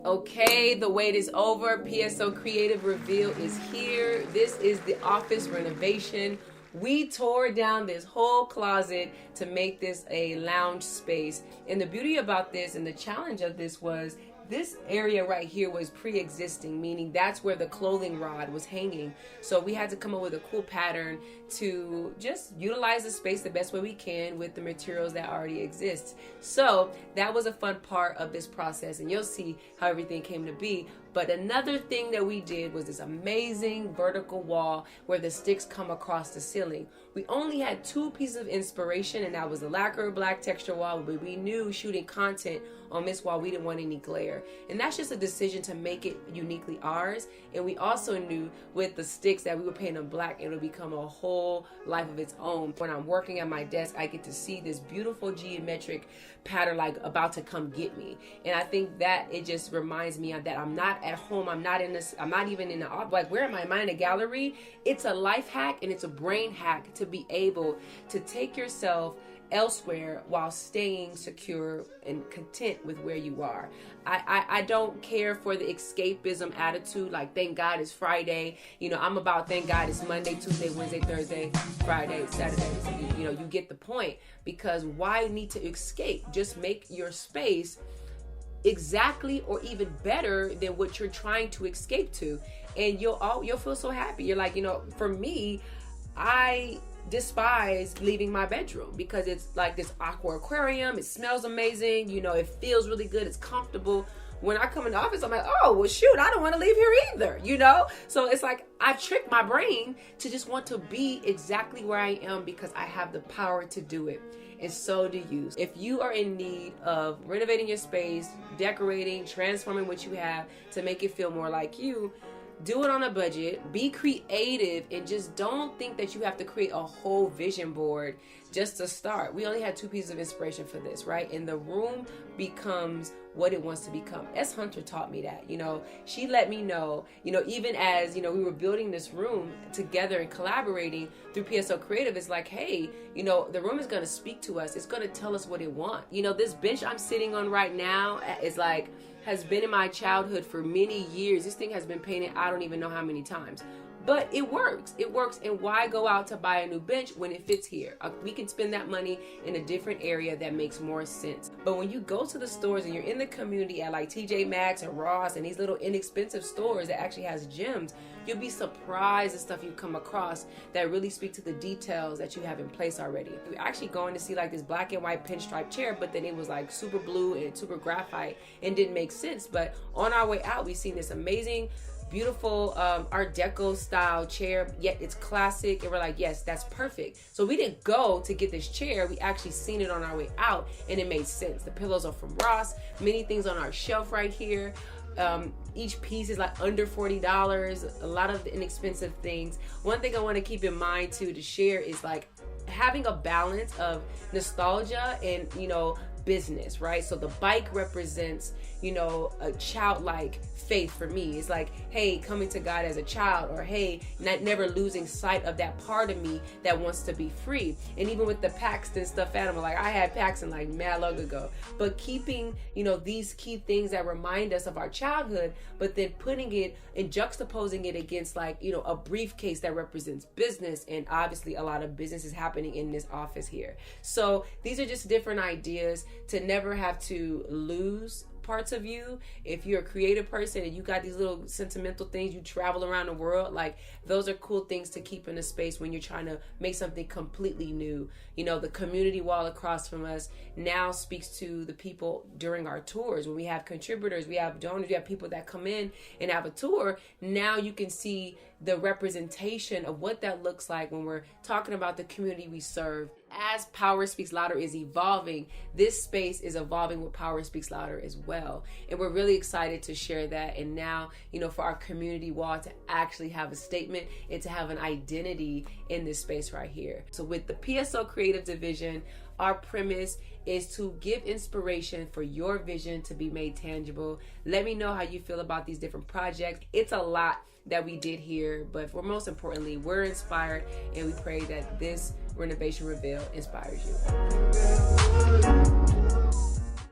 Okay, the wait is over. PSL Creative reveal is here. This is the office renovation. We tore down this whole closet to make this a lounge space. And the beauty about this and the challenge of this was this area right here was pre-existing, meaning that's where the clothing rod was hanging. So we had to come up with a cool pattern to just utilize the space the best way we can with the materials that already exist. So that was a fun part of this process, and you'll see how everything came to be. But another thing that we did was this amazing vertical wall where the sticks come across the ceiling. We only had two pieces of inspiration, and that was the lacquer black texture wall, but we knew shooting content on this wall, we didn't want any glare. And that's just a decision to make it uniquely ours. And we also knew with the sticks that we were painting them black, it would become a whole life of its own. When I'm working at my desk, I get to see this beautiful geometric pattern like about to come get me. And I think that it just reminds me of that I'm not at home, I'm not even in the office. Like, where am I? Am I in a gallery? It's a life hack and it's a brain hack to be able to take yourself elsewhere while staying secure and content with where you are. I don't care for the escapism attitude, like thank God it's Friday. I'm about thank God it's Monday, Tuesday, Wednesday, Thursday, Friday, Saturday. So you get the point, because why need to escape? Just make your space exactly or even better than what you're trying to escape to, and you'll feel so happy. You're like, for me, I despise leaving my bedroom because it's like this aqua aquarium. It smells amazing. It feels really good. It's comfortable. When I come in the office, I'm like, oh, well, shoot, I don't want to leave here either, So it's like I tricked my brain to just want to be exactly where I am because I have the power to do it. And so do you. If you are in need of renovating your space, decorating, transforming what you have to make it feel more like you, do it on a budget, be creative, and just don't think that you have to create a whole vision board just to start. We only had two pieces of inspiration for this, right? And the room becomes what it wants to become. S. Hunter taught me that, she let me know, even as, we were building this room together and collaborating through PSL Creative, it's like, hey, the room is going to speak to us. It's going to tell us what it wants. This bench I'm sitting on right now is like, has been in my childhood for many years. This thing has been painted I don't even know how many times. But it works. It works. And why go out to buy a new bench when it fits here? We can spend that money in a different area that makes more sense. But when you go to the stores and you're in the community at like TJ Maxx and Ross and these little inexpensive stores that actually has gems, you'll be surprised at stuff you come across that really speak to the details that you have in place already. We're actually going to see like this black and white pinstripe chair, but then it was like super blue and super graphite and didn't make sense. But on our way out, we seen this amazing, beautiful Art Deco style chair, yet it's classic, and we're like, yes, that's perfect. So we didn't go to get this chair, we actually seen it on our way out and it made sense. The pillows are from Ross, many things on our shelf right here. Each piece is like under $40, a lot of the inexpensive things. One thing I want to keep in mind too to share is like having a balance of nostalgia and business, right? So the bike represents a childlike faith for me. It's like, hey, coming to God as a child, or hey, never losing sight of that part of me that wants to be free. And even with the Paxton stuffed animal, like I had Paxton like mad long ago, but keeping these key things that remind us of our childhood, but then putting it and juxtaposing it against like a briefcase that represents business, and obviously a lot of business is happening in this office here. So these are just different ideas to never have to lose parts of you. If you're a creative person and you got these little sentimental things, you travel around the world, like those are cool things to keep in a space when you're trying to make something completely new. The community wall across from us now speaks to the people during our tours. When we have contributors, we have donors, we have people that come in and have a tour. Now you can see the representation of what that looks like when we're talking about the community we serve. As Power Speaks Louder is evolving, this space is evolving with Power Speaks Louder as well. And we're really excited to share that. And now, for our community wall to actually have a statement and to have an identity in this space right here. So with the PSL Creative Division, our premise is to give inspiration for your vision to be made tangible. Let me know how you feel about these different projects. It's a lot that we did here, but for most importantly, we're inspired, and we pray that this renovation reveal inspires you.